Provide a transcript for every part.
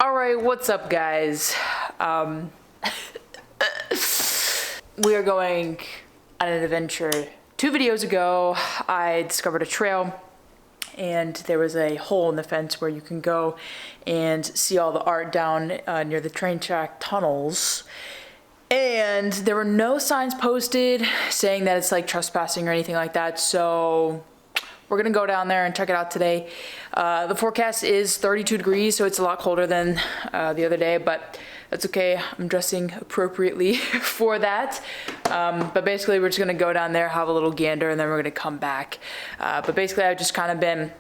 Alright, what's up guys? We are going on an adventure. 2 videos ago, I discovered a trail and there was a hole in the fence where you can go and see all the art down near the train track tunnels. And there were no signs posted saying that it's like trespassing or anything like that, so we're gonna go down there and check it out today. The forecast is 32 degrees, so it's a lot colder than the other day, but that's okay. I'm dressing appropriately for that. But basically we're just gonna go down there, have a little gander, and then we're gonna come back. But basically I've just kind of been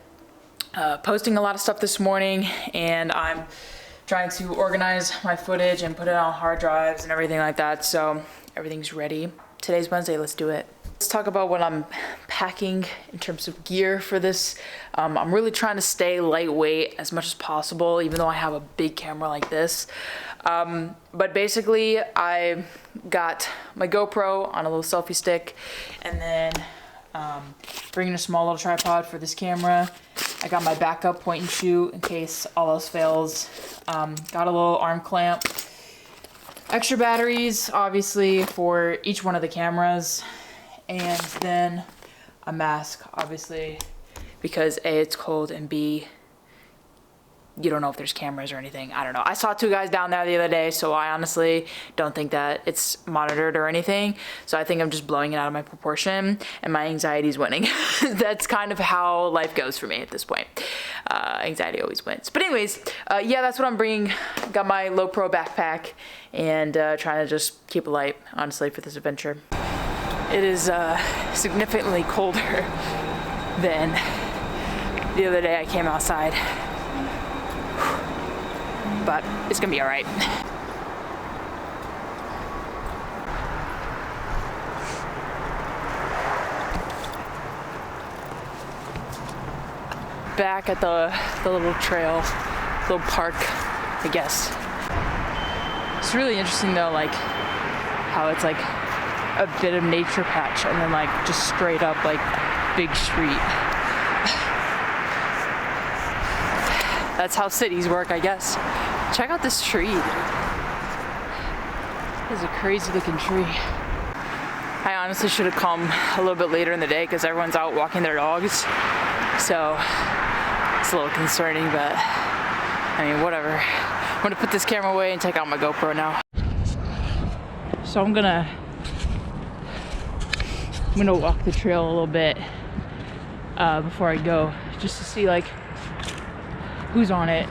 posting a lot of stuff this morning, and I'm trying to organize my footage and put it on hard drives and everything like that, so everything's ready. Today's Wednesday, let's do it. Let's talk about what I'm packing in terms of gear for this. I'm really trying to stay lightweight as much as possible, even though I have a big camera like this. But basically, I got my GoPro on a little selfie stick, and then bringing a small little tripod for this camera. I got my backup point and shoot in case all else fails. Got a little arm clamp. Extra batteries, obviously, for each one of the cameras. And then a mask, obviously, because A, it's cold, and B, you don't know if there's cameras or anything. I don't know. I saw 2 guys down there the other day, so I honestly don't think that it's monitored or anything. So I think I'm just blowing it out of my proportion, and my anxiety's winning. That's kind of how life goes for me at this point. Anxiety always wins. But anyways, yeah, that's what I'm bringing. Got my low pro backpack, and trying to just keep it light, honestly, for this adventure. It is significantly colder than the other day I came outside, but it's gonna be all right. Back at the little trail, little park, I guess. It's really interesting though, like how it's like a bit of nature patch and then like just straight up like big street. That's how cities work, I guess. Check out this tree. This is a crazy looking tree. I honestly should have come a little bit later in the day because everyone's out walking their dogs, so it's a little concerning, but I mean, whatever. I'm gonna put this camera away and take out my GoPro now. So I'm gonna walk the trail a little bit before I go, just to see like who's on it,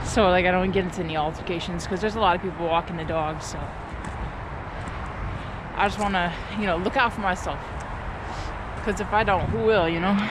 so like I don't get into any altercations, because there's a lot of people walking the dogs, so I just want to, you know, look out for myself, because if I don't, who will, you know?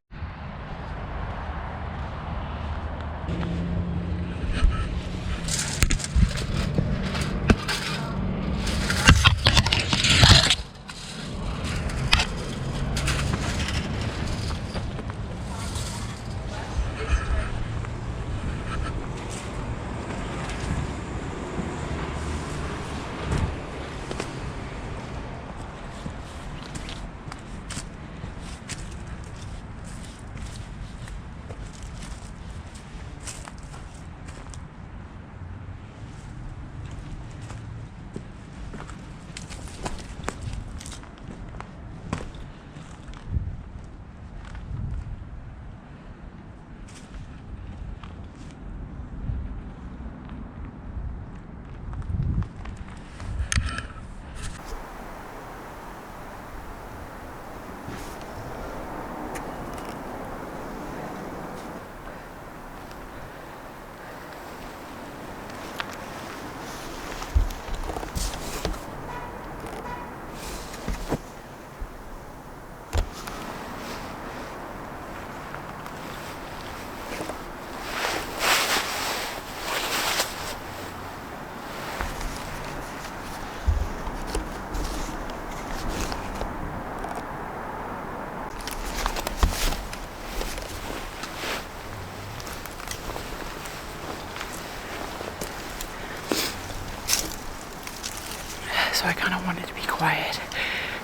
So I kind of wanted to be quiet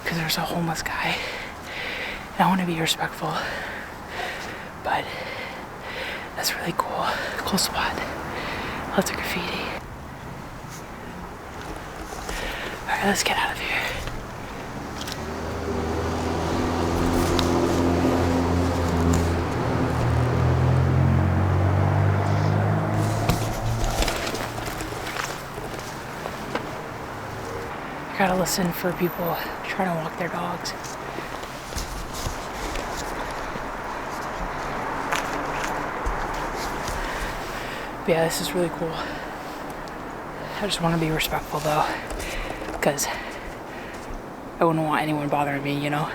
because there's a homeless guy. And I want to be respectful, but that's really cool spot. Lots of graffiti. Alright, let's get out of here. I gotta listen for people trying to walk their dogs. But yeah, this is really cool. I just want to be respectful though, because I wouldn't want anyone bothering me, you know?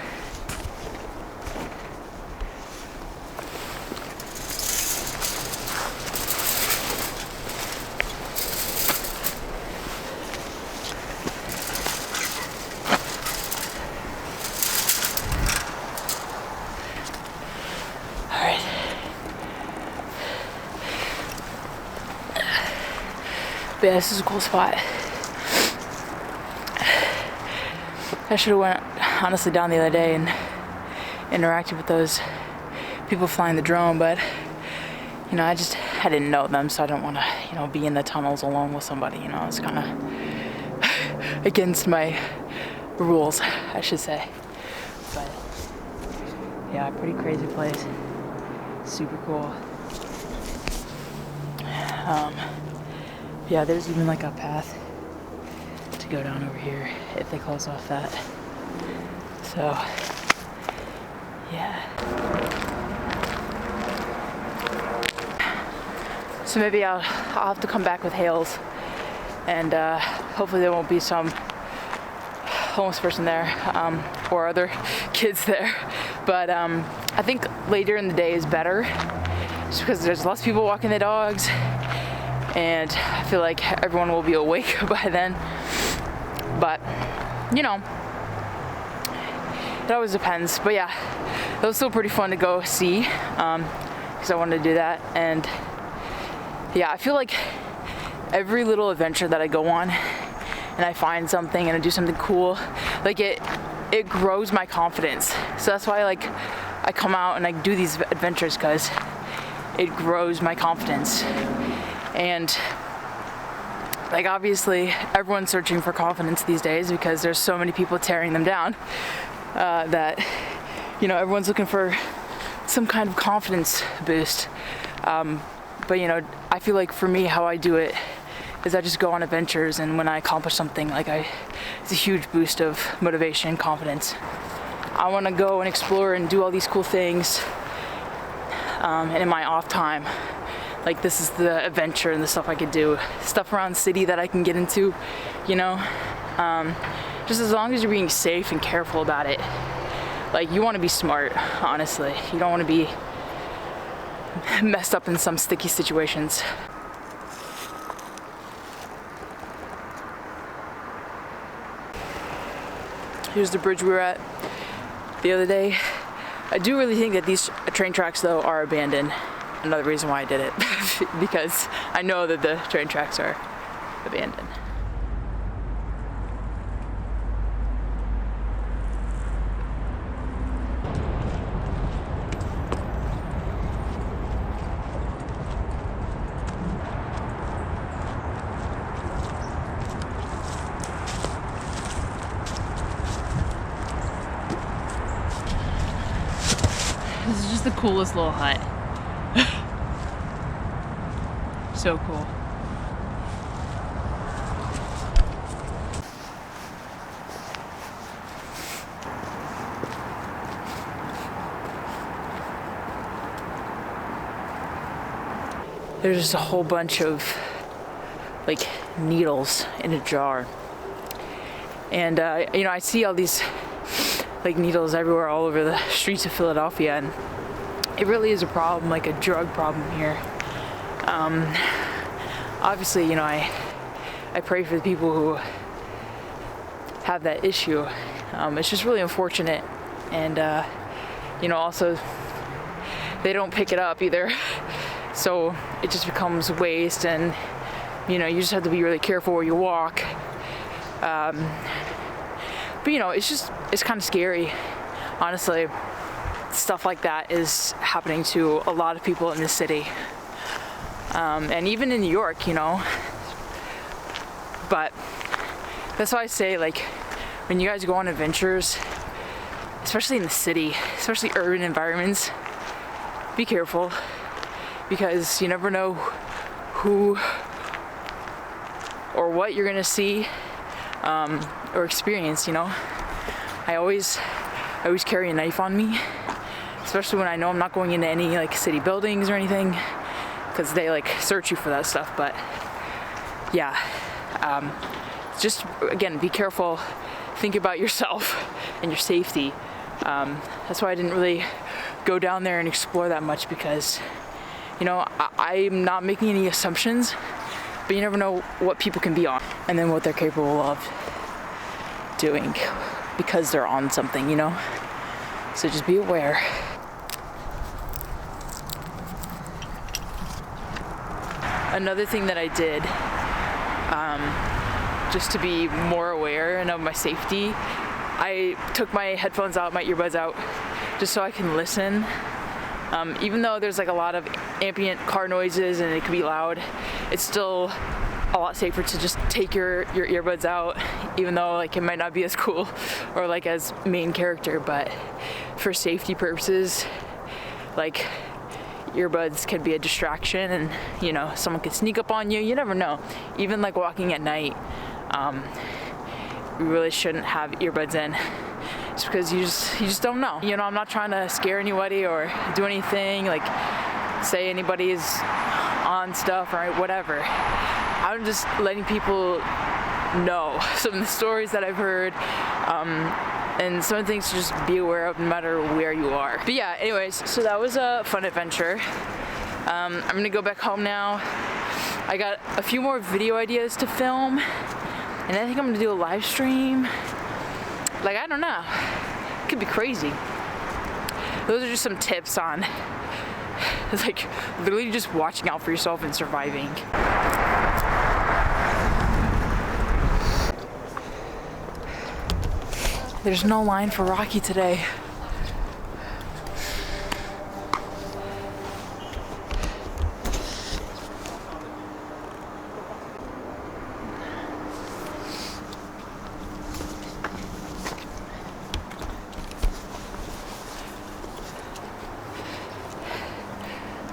But yeah, this is a cool spot. I should have went honestly down the other day and interacted with those people flying the drone, but you know, I didn't know them, so I don't want to, you know, be in the tunnels alone with somebody. You know, it's kind of against my rules, I should say. But yeah, pretty crazy place. Super cool. Yeah, there's even like a path to go down over here if they close off that. So, yeah. So maybe I'll have to come back with hails, and hopefully there won't be some homeless person there or other kids there. But I think later in the day is better, just because there's less people walking their dogs. And I feel like everyone will be awake by then. But, you know, it always depends. But yeah, it was still pretty fun to go see, because I wanted to do that. And yeah, I feel like every little adventure that I go on and I find something and I do something cool, like it grows my confidence. So that's why like I come out and I do these adventures, because it grows my confidence. And like obviously everyone's searching for confidence these days because there's so many people tearing them down, that, you know, everyone's looking for some kind of confidence boost. But you know, I feel like for me, how I do it is I just go on adventures, and when I accomplish something, like it's a huge boost of motivation and confidence. I want to go and explore and do all these cool things, and in my off time. Like, this is the adventure and the stuff I could do. Stuff around the city that I can get into, you know? Just as long as you're being safe and careful about it. Like, you want to be smart, honestly. You don't want to be messed up in some sticky situations. Here's the bridge we were at the other day. I do really think that these train tracks, though, are abandoned. Another reason why I did it, because I know that the train tracks are abandoned. This is just the coolest little hut. So cool. There's just a whole bunch of like needles in a jar, and you know, I see all these like needles everywhere all over the streets of Philadelphia, and it really is a problem, like a drug problem here. Obviously, you know, I pray for the people who have that issue. It's just really unfortunate, and you know, also they don't pick it up either, so it just becomes waste, and you know, you just have to be really careful where you walk. But you know, it's kind of scary, honestly. Stuff like that is happening to a lot of people in this city. and even in New York, you know. But that's why I say, like, when you guys go on adventures, especially in the city, especially urban environments, be careful, because you never know who or what you're gonna see or experience, you know. I always carry a knife on me, especially when I know I'm not going into any like city buildings or anything, because they like search you for that stuff. But yeah, just again, be careful, think about yourself and your safety. That's why I didn't really go down there and explore that much, because you know, I'm not making any assumptions, but you never know what people can be on and then what they're capable of doing because they're on something, you know. So just be aware. Another thing that I did, just to be more aware and of my safety, I took my headphones out, my earbuds out, just so I can listen. Even though there's like a lot of ambient car noises and it can be loud, it's still a lot safer to just take your earbuds out, even though like it might not be as cool or like as main character, but for safety purposes, like earbuds can be a distraction, and you know, someone could sneak up on you. You never know. Even like walking at night, you really shouldn't have earbuds in, just because you just don't know. You know, I'm not trying to scare anybody or do anything, like say anybody's on stuff or whatever. I'm just letting people know some of the stories that I've heard, and some of the things to just be aware of no matter where you are. But yeah, anyways, so that was a fun adventure. I'm gonna go back home now. I got a few more video ideas to film, and I think I'm gonna do a live stream. Like, I don't know, it could be crazy. Those are just some tips on like literally just watching out for yourself and surviving. There's no line for Rocky today.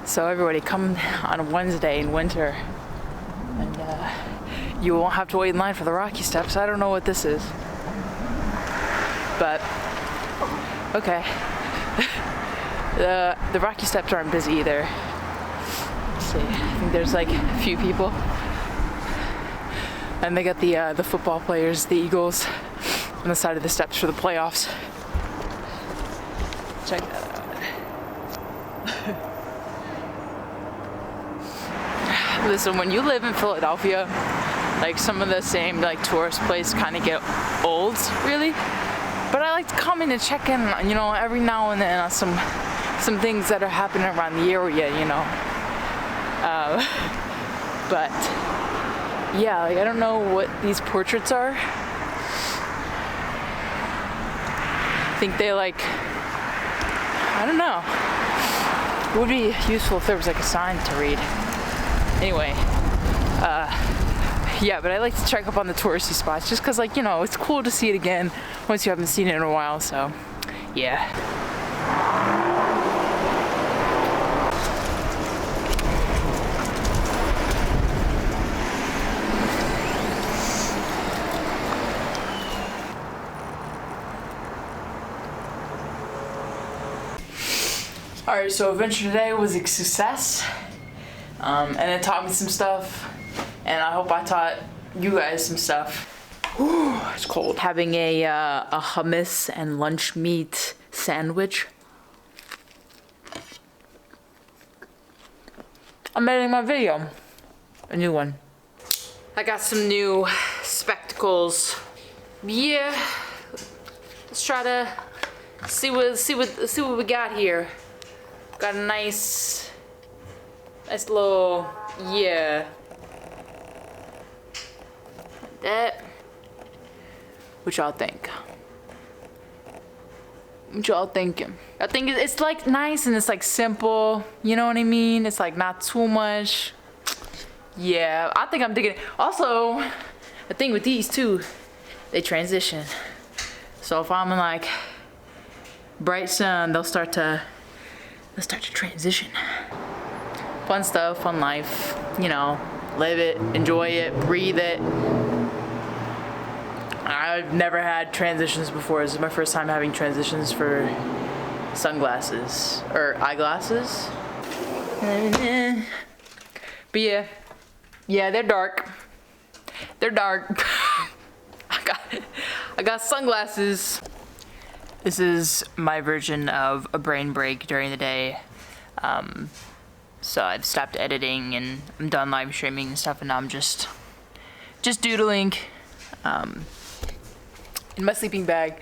So everybody come on a Wednesday in winter, and you won't have to wait in line for the Rocky Steps. I don't know what this is, but okay. The Rocky Steps aren't busy either. Let's see, I think there's like a few people, and they got the football players, the Eagles, on the side of the steps for the playoffs. Check that out. Listen, when you live in Philadelphia, like some of the same like tourist places kind of get old, really. But I like to come in and check in, you know, every now and then on some things that are happening around the area, you know. But yeah, like I don't know what these portraits are. I think they like, I don't know. It would be useful if there was like a sign to read. Anyway, yeah, but I like to check up on the touristy spots just because, like, you know, it's cool to see it again once you haven't seen it in a while, so, yeah. Alright, so adventure today was a success. And it taught me some stuff, and I hope I taught you guys some stuff. Whew, it's cold. Having a hummus and lunch meat sandwich. I'm editing my video, a new one. I got some new spectacles. Yeah, let's try to see what we got here. Got a nice little, yeah. That. What y'all think? What y'all thinking? I think it's like nice and it's like simple. You know what I mean? It's like not too much. Yeah, I think I'm digging it. Also, the thing with these too, they transition. So if I'm in like bright sun, they'll start to transition. Fun stuff, fun life, you know, live it, enjoy it, breathe it. I've never had transitions before. This is my first time having transitions for sunglasses or eyeglasses. But yeah, they're dark. They're dark. I got sunglasses. This is my version of a brain break during the day. So I've stopped editing and I'm done live streaming and stuff, and now I'm just doodling in my sleeping bag.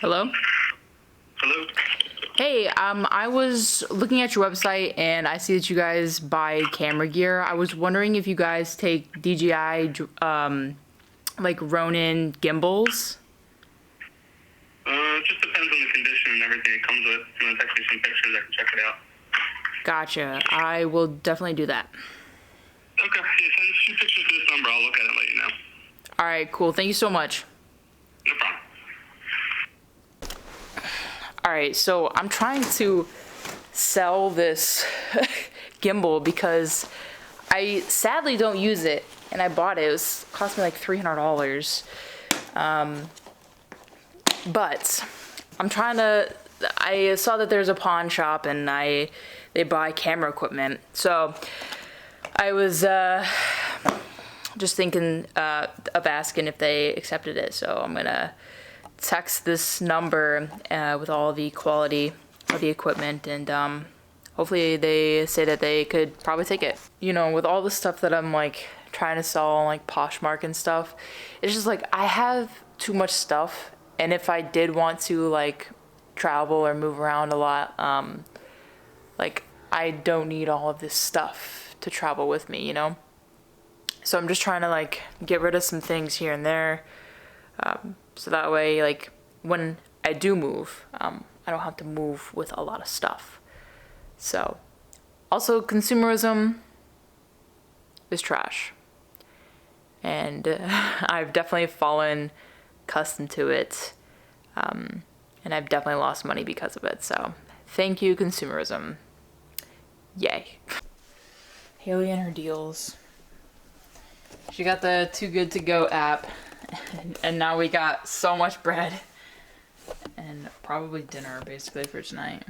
Hello? Hello? Hey, I was looking at your website and I see that you guys buy camera gear. I was wondering if you guys take DJI, like Ronin gimbals. It just depends on the condition and everything it comes with. If you want to text me some pictures, I can check it out. Gotcha. I will definitely do that. Okay. Yeah, send a few pictures to this number. I'll look at it and let you know. All right, cool. Thank you so much. No problem. All right, so I'm trying to sell this gimbal because I sadly don't use it, and I bought it. It cost me like $300. But I'm trying to. I saw that there's a pawn shop and they buy camera equipment, so I was just thinking of asking if they accepted it. So I'm gonna text this number with all the quality of the equipment, and hopefully they say that they could probably take it. You know, with all the stuff that I'm like trying to sell on like Poshmark and stuff, it's just like I have too much stuff, and if I did want to like travel or move around a lot, like I don't need all of this stuff to travel with me, you know? So I'm just trying to like get rid of some things here and there, so that way like when I do move, I don't have to move with a lot of stuff. So also, consumerism is trash, and I've definitely fallen accustomed to it, and I've definitely lost money because of it. So thank you, consumerism. Yay. Haley and her deals. She got the Too Good To Go app, and now we got so much bread and probably dinner basically for tonight.